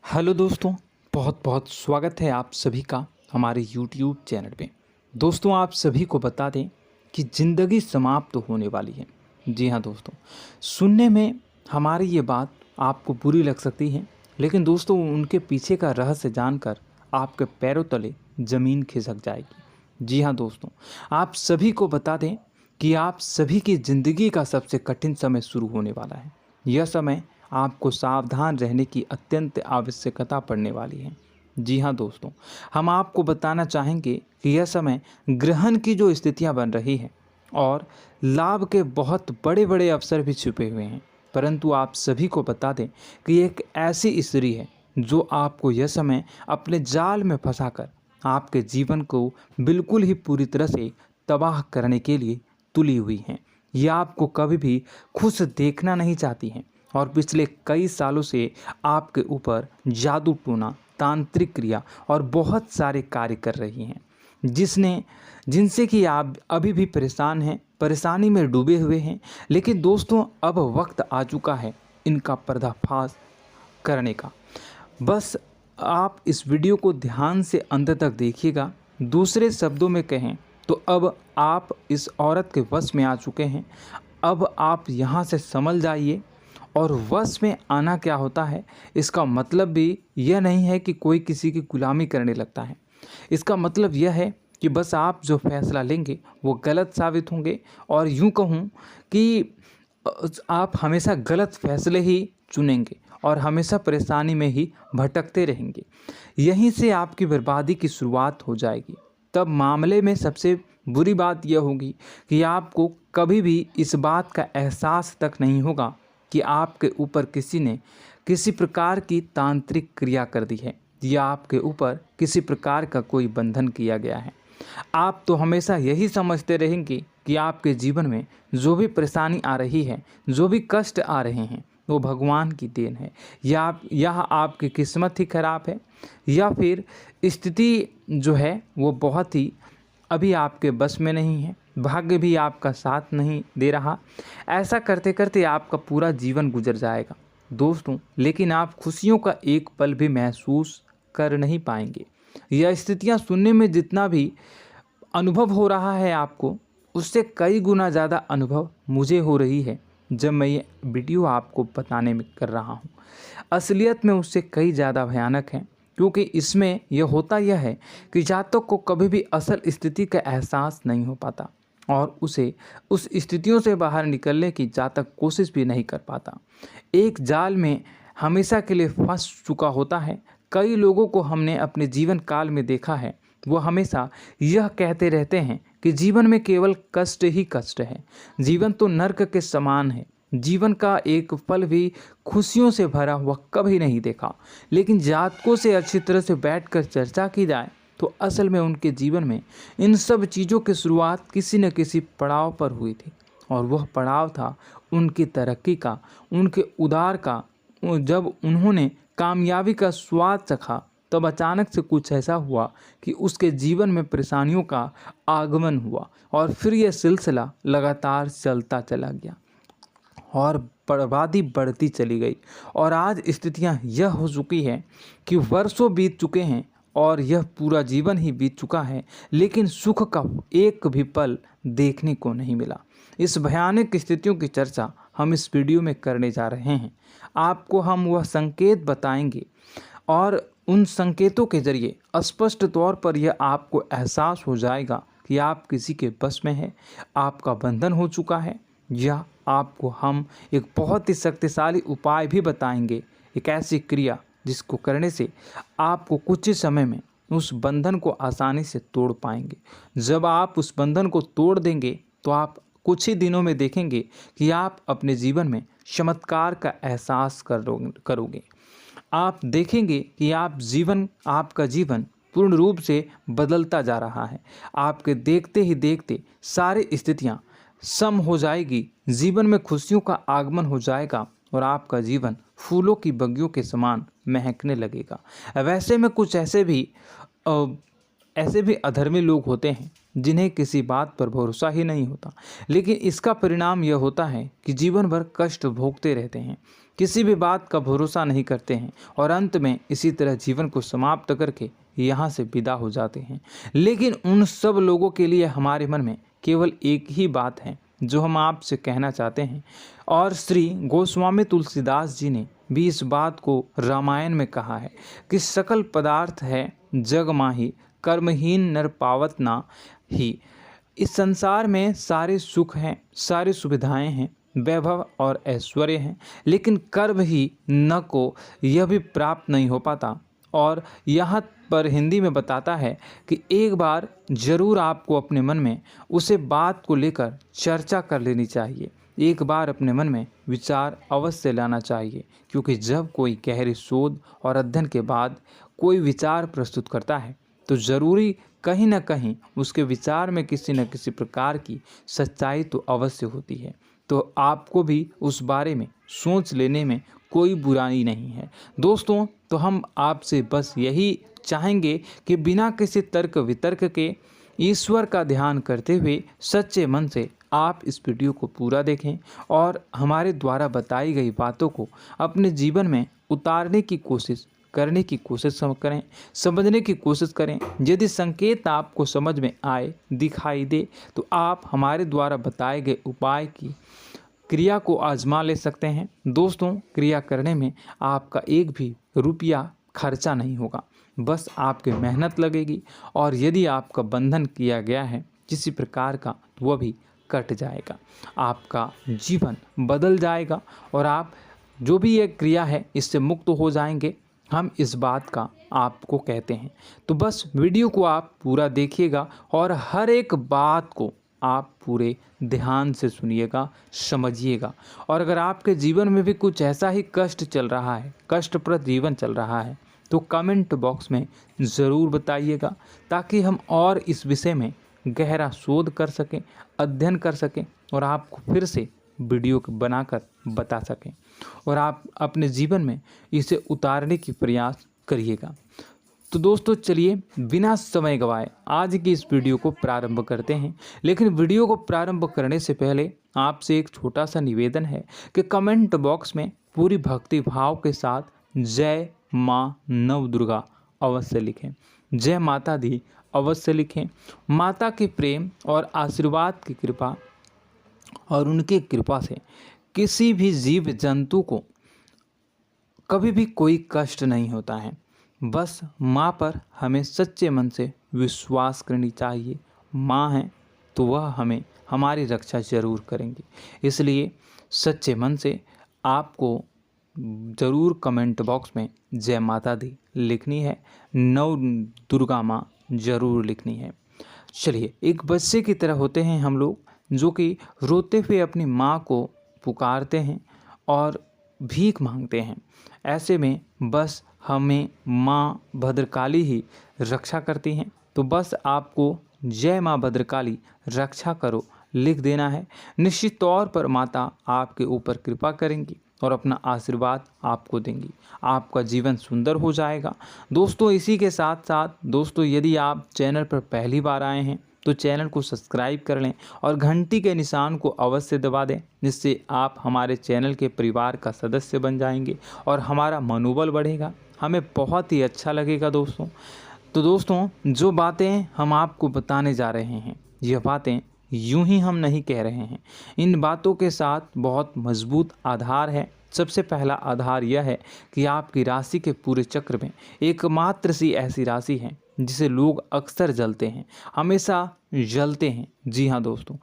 Hello दोस्तों, बहुत बहुत स्वागत है आप सभी का हमारे YouTube चैनल पे। दोस्तों, आप सभी को बता दें कि ज़िंदगी समाप्त होने वाली है। जी हाँ दोस्तों, सुनने में हमारी ये बात आपको बुरी लग सकती है, लेकिन दोस्तों उनके पीछे का रहस्य जानकर आपके पैरों तले ज़मीन खिसक जाएगी। जी हाँ दोस्तों, आप सभी को बता दें कि आप सभी की ज़िंदगी का सबसे कठिन समय शुरू होने वाला है। यह समय आपको सावधान रहने की अत्यंत आवश्यकता पड़ने वाली है। जी हाँ दोस्तों, हम आपको बताना चाहेंगे कि यह समय ग्रहण की जो स्थितियां बन रही है और लाभ के बहुत बड़े बड़े अवसर भी छुपे हुए हैं। परंतु आप सभी को बता दें कि एक ऐसी स्त्री है जो आपको यह समय अपने जाल में फंसाकर आपके जीवन को बिल्कुल ही पूरी तरह से तबाह करने के लिए तुली हुई हैं। यह आपको कभी भी खुश देखना नहीं चाहती हैं और पिछले कई सालों से आपके ऊपर जादू टोना, तांत्रिक क्रिया और बहुत सारे कार्य कर रही हैं, जिनसे कि आप अभी भी परेशान हैं, परेशानी में डूबे हुए हैं। लेकिन दोस्तों, अब वक्त आ चुका है इनका पर्दाफाश करने का। बस आप इस वीडियो को ध्यान से अंत तक देखिएगा। दूसरे शब्दों में कहें तो अब आप इस औरत के वश में आ चुके हैं। अब आप यहाँ से संभल जाइए। और वश में आना क्या होता है, इसका मतलब भी यह नहीं है कि कोई किसी की गुलामी करने लगता है। इसका मतलब यह है कि बस आप जो फैसला लेंगे वो गलत साबित होंगे, और यूँ कहूँ कि आप हमेशा गलत फैसले ही चुनेंगे और हमेशा परेशानी में ही भटकते रहेंगे। यहीं से आपकी बर्बादी की शुरुआत हो जाएगी। तब मामले में सबसे बुरी बात यह होगी कि आपको कभी भी इस बात का एहसास तक नहीं होगा कि आपके ऊपर किसी ने किसी प्रकार की तांत्रिक क्रिया कर दी है या आपके ऊपर किसी प्रकार का कोई बंधन किया गया है। आप तो हमेशा यही समझते रहेंगे कि आपके जीवन में जो भी परेशानी आ रही है, जो भी कष्ट आ रहे हैं, वो भगवान की देन है, या आपकी किस्मत ही खराब है, या फिर स्थिति जो है वो बहुत ही अभी आपके बस में नहीं है, भाग्य भी आपका साथ नहीं दे रहा। ऐसा करते करते आपका पूरा जीवन गुजर जाएगा दोस्तों, लेकिन आप खुशियों का एक पल भी महसूस कर नहीं पाएंगे। यह स्थितियां सुनने में जितना भी अनुभव हो रहा है आपको, उससे कई गुना ज़्यादा अनुभव मुझे हो रही है जब मैं ये वीडियो आपको बताने में कर रहा हूँ। असलियत में उससे कई ज़्यादा भयानक है, क्योंकि इसमें यह होता यह है कि जातक को कभी भी असल स्थिति का एहसास नहीं हो पाता और उसे उस स्थितियों से बाहर निकलने की जातक कोशिश भी नहीं कर पाता। एक जाल में हमेशा के लिए फंस चुका होता है। कई लोगों को हमने अपने जीवन काल में देखा है, वो हमेशा यह कहते रहते हैं कि जीवन में केवल कष्ट ही कष्ट है, जीवन तो नर्क के समान है, जीवन का एक पल भी खुशियों से भरा हुआ कभी नहीं देखा। लेकिन जातकों से अच्छी तरह से बैठकर चर्चा की जाए तो असल में उनके जीवन में इन सब चीज़ों की शुरुआत किसी न किसी पड़ाव पर हुई थी, और वह पड़ाव था उनकी तरक्की का, उनके उदार का। जब उन्होंने कामयाबी का स्वाद चखा, तब अचानक से कुछ ऐसा हुआ कि उसके जीवन में परेशानियों का आगमन हुआ, और फिर यह सिलसिला लगातार चलता चला गया और बर्बादी बढ़ती चली गई। और आज स्थितियां यह हो चुकी है कि वर्षों बीत चुके हैं और यह पूरा जीवन ही बीत चुका है, लेकिन सुख का एक भी पल देखने को नहीं मिला। इस भयानक स्थितियों की चर्चा हम इस वीडियो में करने जा रहे हैं। आपको हम वह संकेत बताएंगे और उन संकेतों के जरिए स्पष्ट तौर पर यह आपको एहसास हो जाएगा कि आप किसी के बस में हैं, आपका बंधन हो चुका है, या आपको हम एक बहुत ही शक्तिशाली उपाय भी बताएंगे, एक ऐसी क्रिया जिसको करने से आपको कुछ ही समय में उस बंधन को आसानी से तोड़ पाएंगे। जब आप उस बंधन को तोड़ देंगे तो आप कुछ ही दिनों में देखेंगे कि आप अपने जीवन में चमत्कार का एहसास करोगे। आप देखेंगे कि आपका जीवन पूर्ण रूप से बदलता जा रहा है। आपके देखते ही देखते सारी स्थितियां सम हो जाएगी, जीवन में खुशियों का आगमन हो जाएगा और आपका जीवन फूलों की बगियों के समान महकने लगेगा। वैसे में कुछ ऐसे भी अधर्मी लोग होते हैं जिन्हें किसी बात पर भरोसा ही नहीं होता, लेकिन इसका परिणाम यह होता है कि जीवन भर कष्ट भोगते रहते हैं। किसी भी बात का भरोसा नहीं करते हैं और अंत में इसी तरह जीवन को समाप्त करके यहाँ से विदा हो जाते हैं। लेकिन उन सब लोगों के लिए हमारे मन में केवल एक ही बात है जो हम आपसे कहना चाहते हैं, और श्री गोस्वामी तुलसीदास जी ने भी इस बात को रामायण में कहा है कि सकल पदार्थ है जग माही, कर्महीन नर पावत ना ही। इस संसार में सारे सुख हैं, सारी सुविधाएं हैं, वैभव और ऐश्वर्य हैं, लेकिन कर्म ही न को यह भी प्राप्त नहीं हो पाता। और यहाँ पर हिंदी में बताता है कि एक बार जरूर आपको अपने मन में उसे बात को लेकर चर्चा कर लेनी चाहिए, एक बार अपने मन में विचार अवश्य लाना चाहिए, क्योंकि जब कोई गहरी शोध और अध्ययन के बाद कोई विचार प्रस्तुत करता है तो ज़रूरी कहीं ना कहीं उसके विचार में किसी न किसी प्रकार की सच्चाई तो अवश्य होती है। तो आपको भी उस बारे में सोच लेने में कोई बुराई नहीं है। दोस्तों, तो हम आपसे बस यही चाहेंगे कि बिना किसी तर्क वितर्क के ईश्वर का ध्यान करते हुए सच्चे मन से आप इस वीडियो को पूरा देखें और हमारे द्वारा बताई गई बातों को अपने जीवन में उतारने की कोशिश करने की कोशिश करें, समझने की कोशिश करें। यदि संकेत आपको समझ में आए, दिखाई दे, तो आप हमारे द्वारा बताए गए उपाय की क्रिया को आजमा ले सकते हैं। दोस्तों, क्रिया करने में आपका एक भी रुपया खर्चा नहीं होगा, बस आपकी मेहनत लगेगी, और यदि आपका बंधन किया गया है किसी प्रकार का तो वह भी कट जाएगा, आपका जीवन बदल जाएगा और आप जो भी ये क्रिया है इससे मुक्त हो जाएंगे। हम इस बात का आपको कहते हैं। तो बस वीडियो को आप पूरा देखिएगा और हर एक बात को आप पूरे ध्यान से सुनिएगा, समझिएगा। और अगर आपके जीवन में भी कुछ ऐसा ही कष्ट चल रहा है, कष्टप्रद जीवन चल रहा है, तो कमेंट बॉक्स में ज़रूर बताइएगा, ताकि हम और इस विषय में गहरा शोध कर सकें, अध्ययन कर सकें और आपको फिर से वीडियो बनाकर बता सकें और आप अपने जीवन में इसे उतारने की प्रयास करिएगा। तो दोस्तों, चलिए बिना समय गवाए आज की इस वीडियो को प्रारंभ करते हैं। लेकिन वीडियो को प्रारंभ करने से पहले आपसे एक छोटा सा निवेदन है कि कमेंट बॉक्स में पूरी भक्ति भाव के साथ जय माँ नव दुर्गा अवश्य लिखें, जय माता दी अवश्य लिखें। माता के प्रेम और आशीर्वाद की कृपा और उनकी कृपा से किसी भी जीव जंतु को कभी भी कोई कष्ट नहीं होता है। बस माँ पर हमें सच्चे मन से विश्वास करनी चाहिए। माँ है तो वह हमें हमारी रक्षा जरूर करेंगी। इसलिए सच्चे मन से आपको ज़रूर कमेंट बॉक्स में जय माता दी लिखनी है, नव दुर्गा माँ ज़रूर लिखनी है। चलिए, एक बच्चे की तरह होते हैं हम लोग, जो कि रोते हुए अपनी माँ को पुकारते हैं और भीख मांगते हैं। ऐसे में बस हमें माँ भद्रकाली ही रक्षा करती हैं। तो बस आपको जय माँ भद्रकाली रक्षा करो लिख देना है। निश्चित तौर पर माता आपके ऊपर कृपा करेंगी और अपना आशीर्वाद आपको देंगी, आपका जीवन सुंदर हो जाएगा। दोस्तों, इसी के साथ साथ दोस्तों, यदि आप चैनल पर पहली बार आए हैं तो चैनल को सब्सक्राइब कर लें और घंटी के निशान को अवश्य दबा दें, जिससे आप हमारे चैनल के परिवार का सदस्य बन जाएंगे और हमारा मनोबल बढ़ेगा, हमें बहुत ही अच्छा लगेगा दोस्तों। तो दोस्तों, जो बातें हम आपको बताने जा रहे हैं, यह बातें यूं ही हम नहीं कह रहे हैं। इन बातों के साथ बहुत मजबूत आधार है। सबसे पहला आधार यह है कि आपकी राशि के पूरे चक्र में एकमात्र सी ऐसी राशि है जिसे लोग अक्सर जलते हैं, हमेशा जलते हैं। जी हाँ दोस्तों,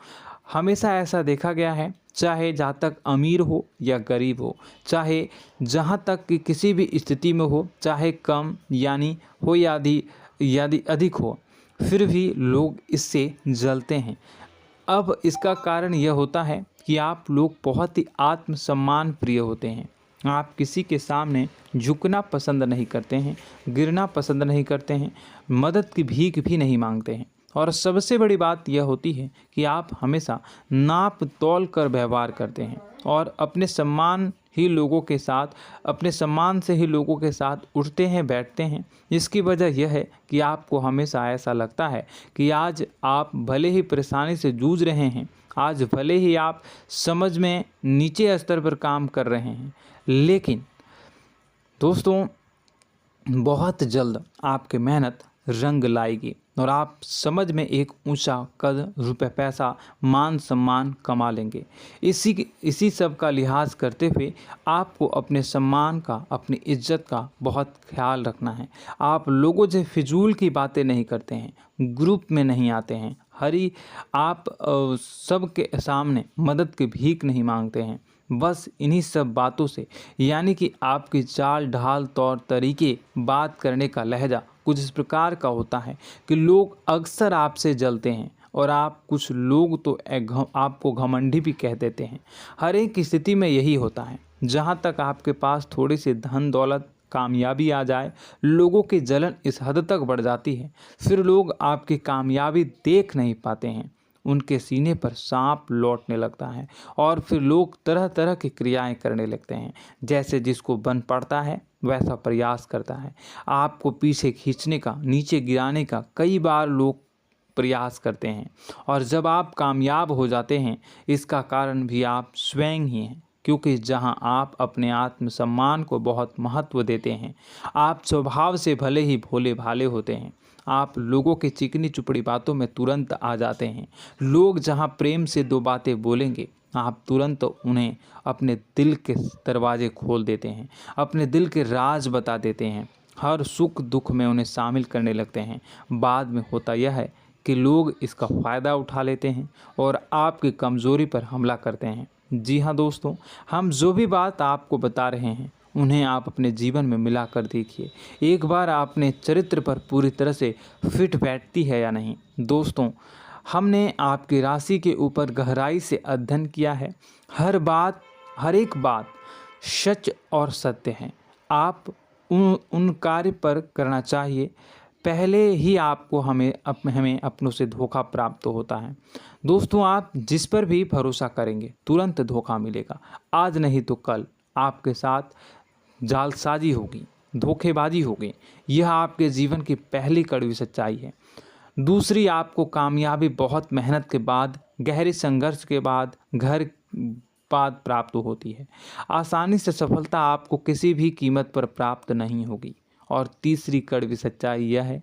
हमेशा ऐसा देखा गया है, चाहे जहाँ तक अमीर हो या गरीब हो, चाहे जहाँ तक कि किसी भी स्थिति में हो, चाहे कम यानी हो या अधिक हो, फिर भी लोग इससे जलते हैं। अब इसका कारण यह होता है कि आप लोग बहुत ही आत्मसम्मान प्रिय होते हैं। आप किसी के सामने झुकना पसंद नहीं करते हैं, गिरना पसंद नहीं करते हैं, मदद की भीख भी नहीं मांगते हैं। और सबसे बड़ी बात यह होती है कि आप हमेशा नाप तोल कर व्यवहार करते हैं और अपने सम्मान से ही लोगों के साथ उठते हैं, बैठते हैं। इसकी वजह यह है कि आपको हमेशा ऐसा लगता है कि आज आप भले ही परेशानी से जूझ रहे हैं, आज भले ही आप समझ में नीचे स्तर पर काम कर रहे हैं, लेकिन दोस्तों बहुत जल्द आपकी मेहनत रंग लाएगी और आप समझ में एक ऊंचा कद, रुपए, पैसा, मान सम्मान कमा लेंगे। इसी सब का लिहाज करते हुए आपको अपने सम्मान का, अपनी इज्जत का बहुत ख्याल रखना है। आप लोगों से फिजूल की बातें नहीं करते हैं, ग्रुप में नहीं आते हैं, आप सबके सामने मदद की भीख नहीं मांगते हैं। बस इन्हीं सब बातों से, यानी कि आपकी चाल ढाल, तौर तरीके, बात करने का लहजा कुछ इस प्रकार का होता है कि लोग अक्सर आपसे जलते हैं और कुछ लोग तो आपको घमंडी भी कह देते हैं। हर एक स्थिति में यही होता है। जहाँ तक आपके पास थोड़ी सी धन दौलत, कामयाबी आ जाए, लोगों की जलन इस हद तक बढ़ जाती है, फिर लोग आपकी कामयाबी देख नहीं पाते हैं। उनके सीने पर सांप लौटने लगता है और फिर लोग तरह तरह की क्रियाएं करने लगते हैं। जैसे जिसको बन पड़ता है वैसा प्रयास करता है। आपको पीछे खींचने का, नीचे गिराने का कई बार लोग प्रयास करते हैं और जब आप कामयाब हो जाते हैं, इसका कारण भी आप स्वयं ही हैं। क्योंकि जहां आप अपने आत्मसम्मान को बहुत महत्व देते हैं, आप स्वभाव से भले ही भोले भाले होते हैं, आप लोगों की चिकनी चुपड़ी बातों में तुरंत आ जाते हैं। लोग जहां प्रेम से दो बातें बोलेंगे, आप तुरंत उन्हें अपने दिल के दरवाजे खोल देते हैं, अपने दिल के राज बता देते हैं, हर सुख दुख में उन्हें शामिल करने लगते हैं। बाद में होता यह है कि लोग इसका फ़ायदा उठा लेते हैं और आपकी कमज़ोरी पर हमला करते हैं। जी हाँ दोस्तों, हम जो भी बात आपको बता रहे हैं उन्हें आप अपने जीवन में मिला कर देखिए। एक बार आपने चरित्र पर पूरी तरह से फिट बैठती है या नहीं। दोस्तों, हमने आपकी राशि के ऊपर गहराई से अध्ययन किया है। हर एक बात सच और सत्य है। आप उन कार्य पर करना चाहिए, पहले ही आपको हमें अपनों से धोखा प्राप्त होता है। दोस्तों, आप जिस पर भी भरोसा करेंगे तुरंत धोखा मिलेगा। आज नहीं तो कल आपके साथ जालसाजी होगी, धोखेबाजी होगी। यह आपके जीवन की पहली कड़वी सच्चाई है। दूसरी, आपको कामयाबी बहुत मेहनत के बाद, गहरे संघर्ष के बाद, प्राप्त होती है। आसानी से सफलता आपको किसी भी कीमत पर प्राप्त नहीं होगी। और तीसरी कड़वी सच्चाई यह है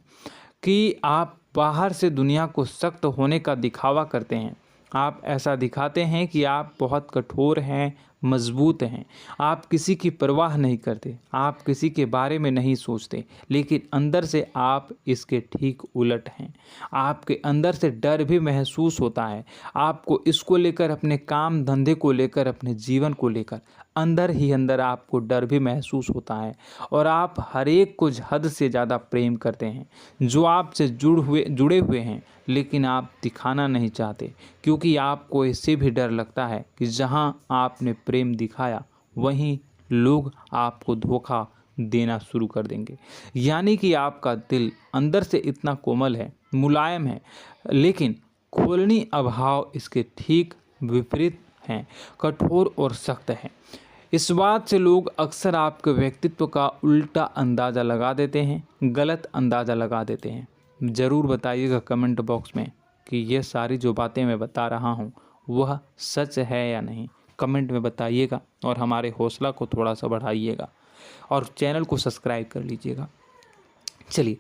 कि आप बाहर से दुनिया को सख्त होने का दिखावा करते हैं। आप ऐसा दिखाते हैं कि आप बहुत कठोर हैं, मजबूत हैं। आप किसी की परवाह नहीं करते, आप किसी के बारे में नहीं सोचते, लेकिन अंदर से आप इसके ठीक उलट हैं। आपके अंदर से डर भी महसूस होता है। आपको इसको लेकर, अपने काम धंधे को लेकर, अपने जीवन को लेकर अंदर ही अंदर आपको डर भी महसूस होता है और आप हर एक को हद से ज़्यादा प्रेम करते हैं, जो आपसे जुड़े हुए हैं, लेकिन आप दिखाना नहीं चाहते, क्योंकि आपको इससे भी डर लगता है कि जहां आपने प्रेम दिखाया वहीं लोग आपको धोखा देना शुरू कर देंगे। यानी कि आपका दिल अंदर से इतना कोमल है, मुलायम है, लेकिन खोलनी अभाव इसके ठीक विपरीत हैं, कठोर और सख्त हैं। इस बात से लोग अक्सर आपके व्यक्तित्व का उल्टा अंदाज़ा लगा देते हैं, गलत अंदाज़ा लगा देते हैं। ज़रूर बताइएगा कमेंट बॉक्स में कि ये सारी जो बातें मैं बता रहा हूँ वह सच है या नहीं। कमेंट में बताइएगा और हमारे हौसला को थोड़ा सा बढ़ाइएगा और चैनल को सब्सक्राइब कर लीजिएगा। चलिए,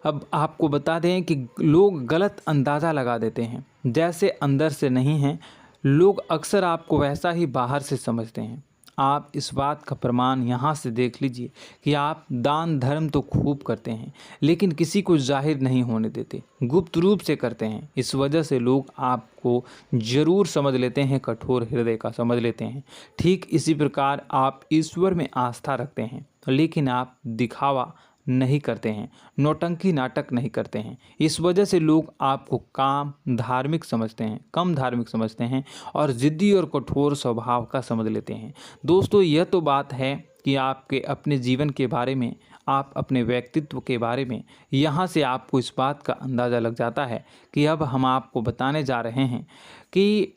अब आपको बता दें कि लोग गलत अंदाज़ा लगा देते हैं। जैसे अंदर से नहीं हैं, लोग अक्सर आपको वैसा ही बाहर से समझते हैं। आप इस बात का प्रमाण यहाँ से देख लीजिए कि आप दान धर्म तो खूब करते हैं, लेकिन किसी को जाहिर नहीं होने देते, गुप्त रूप से करते हैं। इस वजह से लोग आपको ज़रूर समझ लेते हैं, कठोर हृदय का समझ लेते हैं। ठीक इसी प्रकार आप ईश्वर में आस्था रखते हैं, लेकिन आप दिखावा नहीं करते हैं, नौटंकी नाटक नहीं करते हैं। इस वजह से लोग आपको कम धार्मिक समझते हैं और ज़िद्दी और कठोर स्वभाव का समझ लेते हैं। दोस्तों, यह तो बात है कि आपके अपने जीवन के बारे में, आप अपने व्यक्तित्व के बारे में, यहाँ से आपको इस बात का अंदाज़ा लग जाता है कि अब हम आपको बताने जा रहे हैं कि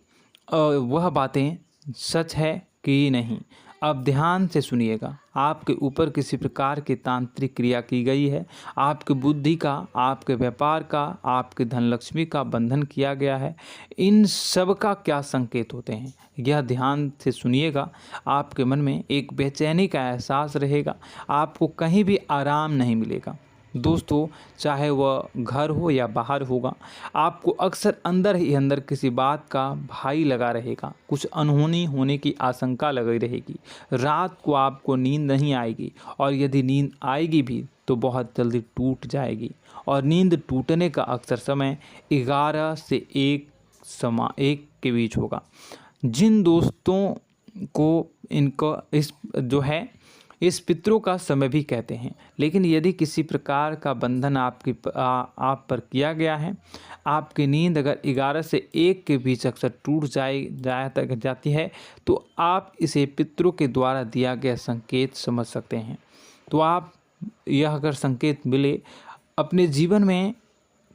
वह बातें सच है कि नहीं। अब ध्यान से सुनिएगा। आपके ऊपर किसी प्रकार की तांत्रिक क्रिया की गई है, आपकी बुद्धि का, आपके व्यापार का, आपके धनलक्ष्मी का बंधन किया गया है। इन सब का क्या संकेत होते हैं, यह ध्यान से सुनिएगा। आपके मन में एक बेचैनी का एहसास रहेगा, आपको कहीं भी आराम नहीं मिलेगा। दोस्तों, चाहे वह घर हो या बाहर होगा, आपको अक्सर अंदर ही अंदर किसी बात का भय लगा रहेगा, कुछ अनहोनी होने की आशंका लगी रहेगी। रात को आपको नींद नहीं आएगी, और यदि नींद आएगी भी तो बहुत जल्दी टूट जाएगी। और नींद टूटने का अक्सर समय 11 से 1 के बीच होगा। जिन दोस्तों को इनको इस पितरों का समय भी कहते हैं। लेकिन यदि किसी प्रकार का बंधन आप पर किया गया है, आपकी नींद अगर 11 से 1 के बीच अक्सर टूट जाती है, तो आप इसे पितरों के द्वारा दिया गया संकेत समझ सकते हैं। तो आप यह अगर संकेत मिले अपने जीवन में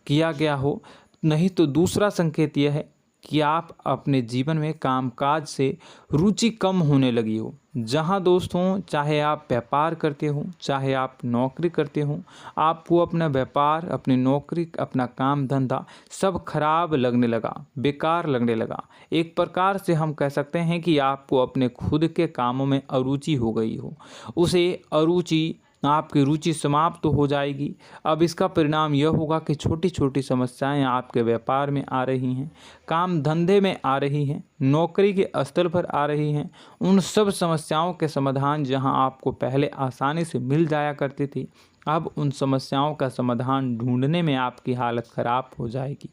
किया गया हो, नहीं तो दूसरा संकेत यह है कि आप अपने जीवन में कामकाज से रुचि कम होने लगी हो। जहां दोस्तों, चाहे आप व्यापार करते हो, चाहे आप नौकरी करते हो, आपको अपना व्यापार, अपनी नौकरी, अपना काम धंधा सब खराब लगने लगा, बेकार लगने लगा। एक प्रकार से हम कह सकते हैं कि आपको अपने खुद के कामों में अरुचि हो गई हो। उसे अरुचि, आपकी रुचि समाप्त तो हो जाएगी। अब इसका परिणाम यह होगा कि छोटी छोटी समस्याएं आपके व्यापार में आ रही हैं, काम धंधे में आ रही हैं, नौकरी के स्तर पर आ रही हैं। उन सब समस्याओं के समाधान जहां आपको पहले आसानी से मिल जाया करती थी, अब उन समस्याओं का समाधान ढूंढने में आपकी हालत ख़राब हो जाएगी।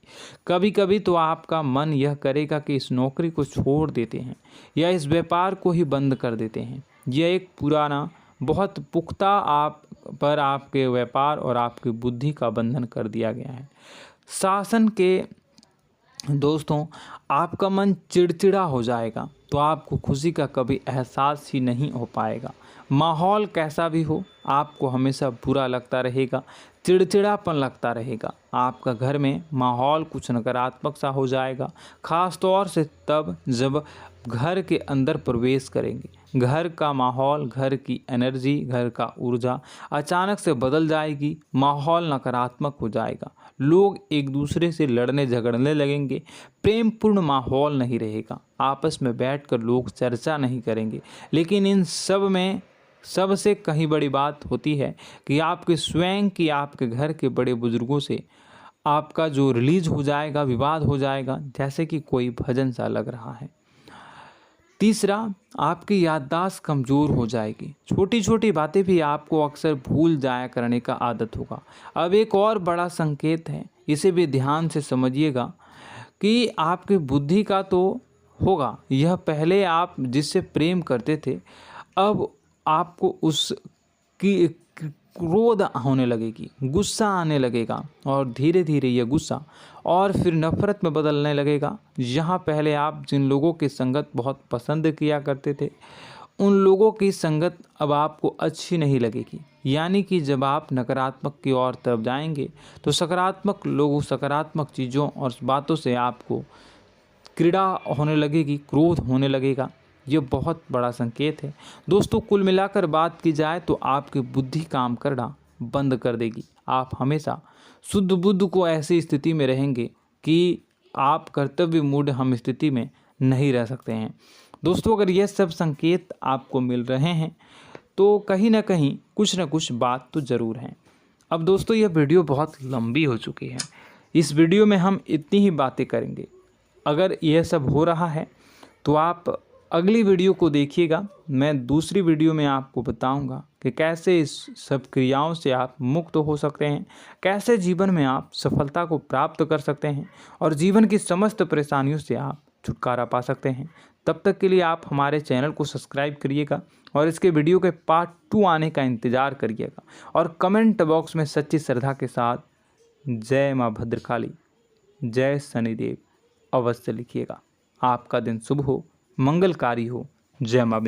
कभी कभी तो आपका मन यह करेगा कि इस नौकरी को छोड़ देते हैं या इस व्यापार को ही बंद कर देते हैं। यह एक पुराना, बहुत पुख्ता आपके व्यापार और आपकी बुद्धि का बंधन कर दिया गया है। शासन के दोस्तों, आपका मन चिड़चिड़ा हो जाएगा, तो आपको खुशी का कभी एहसास ही नहीं हो पाएगा। माहौल कैसा भी हो, आपको हमेशा बुरा लगता रहेगा, चिड़चिड़ापन लगता रहेगा। आपका घर में माहौल कुछ नकारात्मक सा हो जाएगा, ख़ास तौर से तब जब घर के अंदर प्रवेश करेंगे। घर का माहौल, घर की एनर्जी, घर का ऊर्जा अचानक से बदल जाएगी, माहौल नकारात्मक हो जाएगा। लोग एक दूसरे से लड़ने झगड़ने लगेंगे, प्रेमपूर्ण माहौल नहीं रहेगा, आपस में बैठकर लोग चर्चा नहीं करेंगे। लेकिन इन सब में सबसे कहीं बड़ी बात होती है कि आपके स्वयं की, आपके घर के बड़े बुजुर्गों से आपका जो रिलीज हो जाएगा, विवाद हो जाएगा, जैसे कि कोई भजन सा लग रहा है। तीसरा, आपकी याददाश्त कमज़ोर हो जाएगी, छोटी छोटी बातें भी आपको अक्सर भूल जाया करने का आदत होगा। अब एक और बड़ा संकेत है, इसे भी ध्यान से समझिएगा कि आपकी बुद्धि का तो होगा, यह पहले आप जिससे प्रेम करते थे, अब आपको उसकी क्रोध होने लगेगी, गुस्सा आने लगेगा, और धीरे धीरे यह गुस्सा और फिर नफरत में बदलने लगेगा। यहाँ पहले आप जिन लोगों की संगत बहुत पसंद किया करते थे, उन लोगों की संगत अब आपको अच्छी नहीं लगेगी। यानी कि जब आप नकारात्मक की ओर तरफ जाएंगे, तो सकारात्मक लोगों, सकारात्मक चीज़ों और बातों से आपको क्रीड़ा होने लगेगी, क्रोध होने लगेगा। ये बहुत बड़ा संकेत है दोस्तों। कुल मिलाकर बात की जाए तो आपकी बुद्धि काम करना बंद कर देगी। आप हमेशा शुद्ध बुद्ध को ऐसी स्थिति में रहेंगे कि आप कर्तव्य मूढ़ हम स्थिति में नहीं रह सकते हैं। दोस्तों, अगर ये सब संकेत आपको मिल रहे हैं तो कहीं ना कहीं कुछ ना कुछ बात तो ज़रूर है। अब दोस्तों, यह वीडियो बहुत लंबी हो चुकी है, इस वीडियो में हम इतनी ही बातें करेंगे। अगर यह सब हो रहा है तो आप अगली वीडियो को देखिएगा। मैं दूसरी वीडियो में आपको बताऊंगा कि कैसे इस सब क्रियाओं से आप मुक्त हो सकते हैं, कैसे जीवन में आप सफलता को प्राप्त कर सकते हैं और जीवन की समस्त परेशानियों से आप छुटकारा पा सकते हैं। तब तक के लिए आप हमारे चैनल को सब्सक्राइब करिएगा और इसके वीडियो के पार्ट 2 आने का इंतज़ार करिएगा। और कमेंट बॉक्स में सच्ची श्रद्धा के साथ जय माँ भद्रकाली, जय शनिदेव अवश्य लिखिएगा। आपका दिन शुभ हो, मंगलकारी हो। जय माँ।